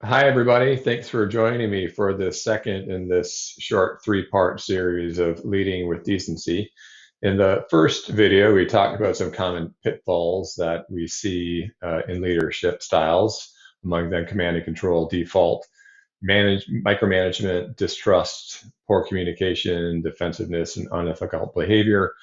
Hi, everybody. Thanks for joining me for the second in this short three-part series of Leading with Decency. In the first video, we talked about some common pitfalls that we see in leadership styles, among them command and control, default, micromanagement, distrust, poor communication, defensiveness, and unethical behavior.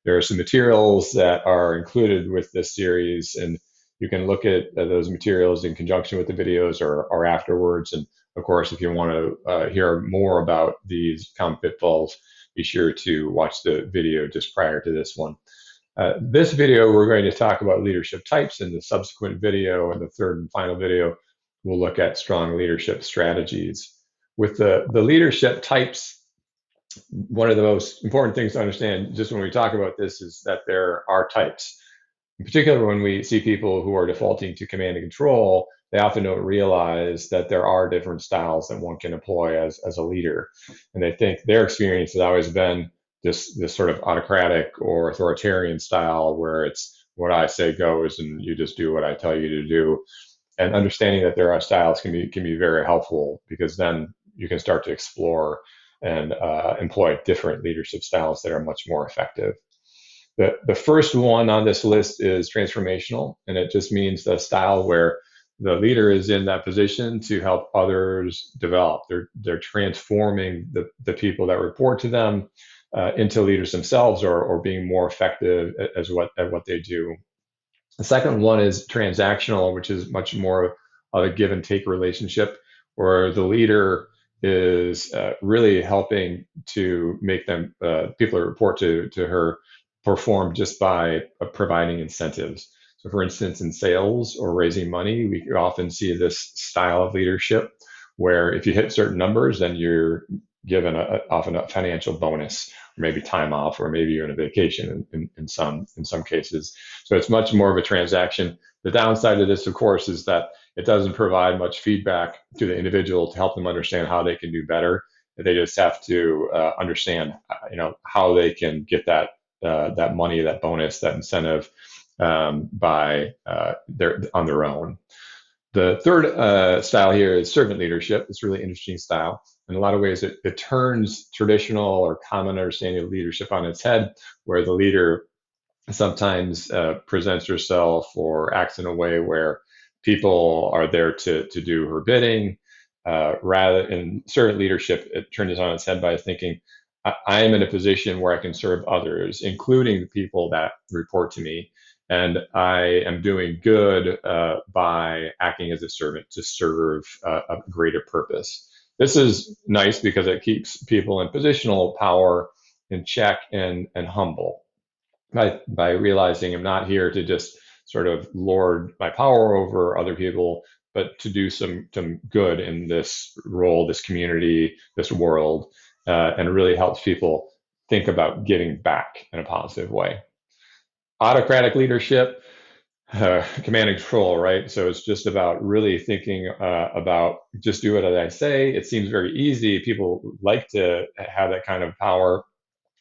There are some materials that are included with this series, and you can look at those materials in conjunction with the videos or afterwards. And of course, if you want to hear more about these common pitfalls, be sure to watch the video just prior to this one. This video, we're going to talk about leadership types. In the subsequent video and the third and final video, we'll look at strong leadership strategies. With the leadership types, one of the most important things to understand just when we talk about this is that there are types. In particular, when we see people who are defaulting to command and control, they often don't realize that there are different styles that one can employ as a leader. And they think their experience has always been this sort of autocratic or authoritarian style where it's what I say goes and you just do what I tell you to do. And understanding that there are styles can be very helpful because then you can start to explore and employ different leadership styles that are much more effective. The first one on this list is transformational, and it just means the style where the leader is in that position to help others develop. They're transforming the people that report to them into leaders themselves or being more effective at what they do. The second one is transactional, which is much more of a give and take relationship where the leader is really helping to make them people that report to her perform just by providing incentives. So, for instance, in sales or raising money, we often see this style of leadership where if you hit certain numbers, then you're given often a financial bonus, or maybe time off, or maybe even a vacation in some cases. So it's much more of a transaction. The downside of this, of course, is that it doesn't provide much feedback to the individual to help them understand how they can do better. They just have to understand, how they can get that money, that bonus, that incentive by on their own. The third style here is servant leadership. It's a really interesting style. In a lot of ways, it turns traditional or common understanding of leadership on its head, where the leader sometimes presents herself or acts in a way where people are there to do her bidding. Rather, in servant leadership, it turns it on its head by thinking, I am in a position where I can serve others, including the people that report to me. And I am doing good by acting as a servant to serve a greater purpose. This is nice because it keeps people in positional power in check and humble by realizing I'm not here to just sort of lord my power over other people, but to do some good in this role, this community, this world, and really helps people think about giving back in a positive way. Autocratic leadership, command and control, right? So it's just about really thinking about just do what I say. It seems very easy. People like to have that kind of power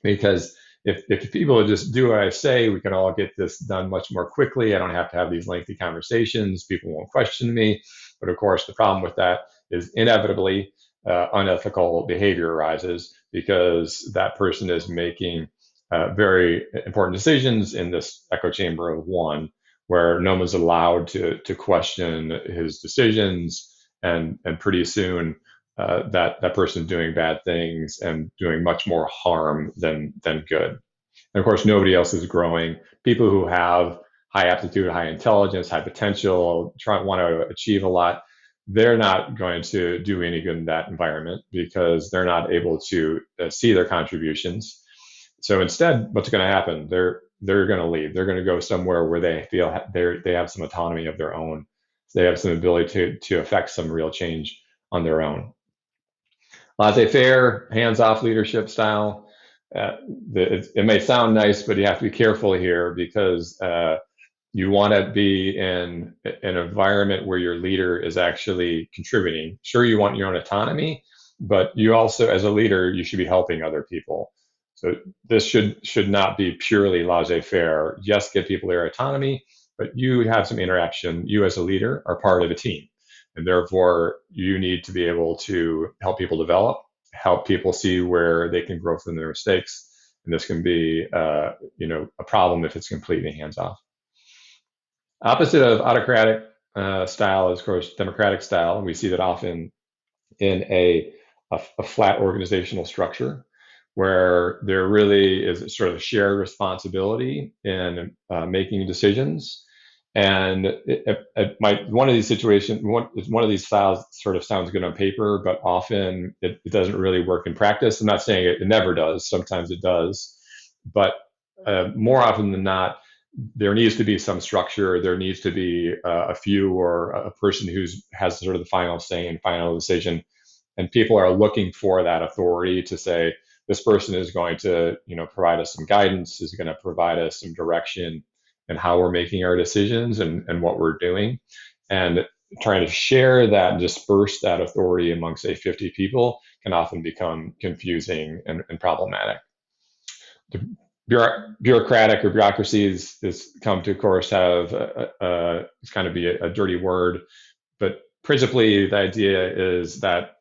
because if people just do what I say, we can all get this done much more quickly. I don't have to have these lengthy conversations. People won't question me. But of course, the problem with that is inevitably unethical behavior arises because that person is making very important decisions in this echo chamber of one, where no one's allowed to question his decisions, and pretty soon that person doing bad things and doing much more harm than good. And of course, nobody else is growing. People who have high aptitude, high intelligence, high potential, want to achieve a lot, they're not going to do any good in that environment because they're not able to see their contributions. So instead, what's going to happen? They're going to leave. They're going to go somewhere where they feel they have some autonomy of their own. So they have some ability to affect some real change on their own. Laissez-faire, hands-off leadership style. It may sound nice, but you have to be careful here because you want to be in an environment where your leader is actually contributing. Sure, you want your own autonomy, but you also, as a leader, you should be helping other people. So this should not be purely laissez-faire. Yes, give people their autonomy, but you have some interaction. You as a leader are part of a team. And therefore, you need to be able to help people develop, help people see where they can grow from their mistakes. And this can be, a problem if it's completely hands off. Opposite of autocratic style is, of course, democratic style. And we see that often in a flat organizational structure where there really is sort of a shared responsibility in making decisions. And one of these situations, one of these styles sort of sounds good on paper, but often it doesn't really work in practice. I'm not saying it never does. Sometimes it does. But more often than not, there needs to be some structure. There needs to be a few or a person who has sort of the final say and final decision. And people are looking for that authority to say, this person is going to, provide us some guidance, is going to provide us some direction in how we're making our decisions and what we're doing. And trying to share that and disperse that authority among, say, 50 people can often become confusing and problematic. The bureaucratic or bureaucracies is come to, of course, have it's kind of be a dirty word, but principally the idea is that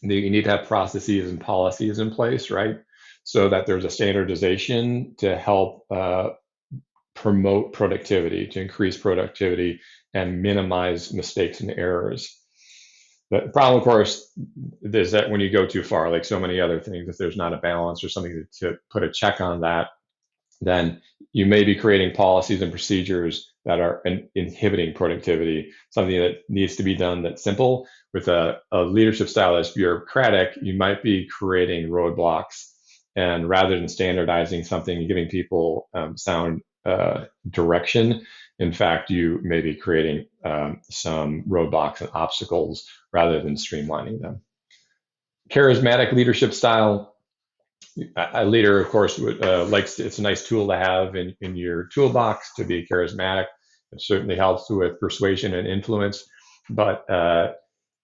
you need to have processes and policies in place, right? So that there's a standardization to help promote productivity, to increase productivity and minimize mistakes and errors. The problem, of course, is that when you go too far, like so many other things, if there's not a balance or something to put a check on that, then you may be creating policies and procedures that are inhibiting productivity, something that needs to be done that's simple. With a leadership style that's bureaucratic, you might be creating roadblocks. And rather than standardizing something and giving people sound direction, in fact, you may be creating some roadblocks and obstacles rather than streamlining them. Charismatic leadership style. A leader, of course, likes it's a nice tool to have in your toolbox to be charismatic. It certainly helps with persuasion and influence. But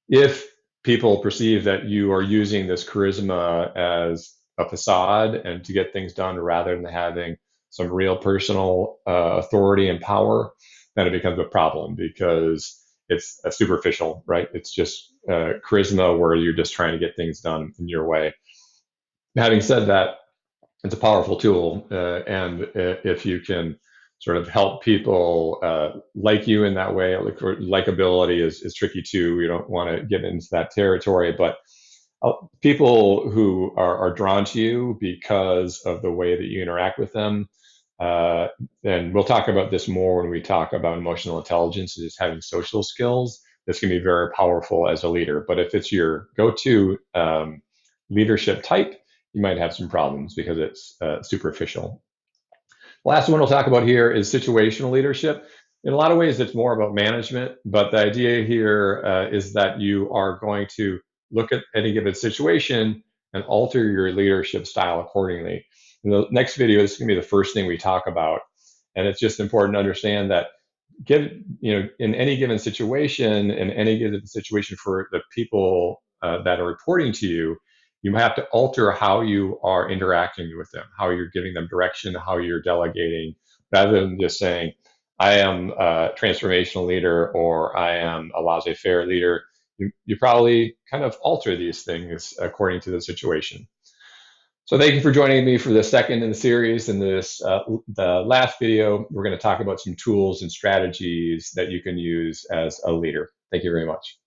if people perceive that you are using this charisma as a facade and to get things done rather than having some real personal authority and power, then it becomes a problem because it's superficial, right? It's just charisma where you're just trying to get things done in your way. Having said that, it's a powerful tool, and if you can sort of help people like you in that way, likability is tricky too. We don't want to get into that territory, but people who are drawn to you because of the way that you interact with them, and we'll talk about this more when we talk about emotional intelligence, is having social skills. This can be very powerful as a leader, but if it's your go-to leadership type, you might have some problems because it's superficial. The last one we'll talk about here is situational leadership. In a lot of ways, it's more about management, but the idea here is that you are going to look at any given situation and alter your leadership style accordingly. In the next video, this is going to be the first thing we talk about, and it's just important to understand that in any given situation, for the people that are reporting to you, you have to alter how you are interacting with them, how you're giving them direction, how you're delegating, rather than just saying, I am a transformational leader or I am a laissez-faire leader. You probably kind of alter these things according to the situation. So thank you for joining me for the second in the series. In this, the last video, we're going to talk about some tools and strategies that you can use as a leader. Thank you very much.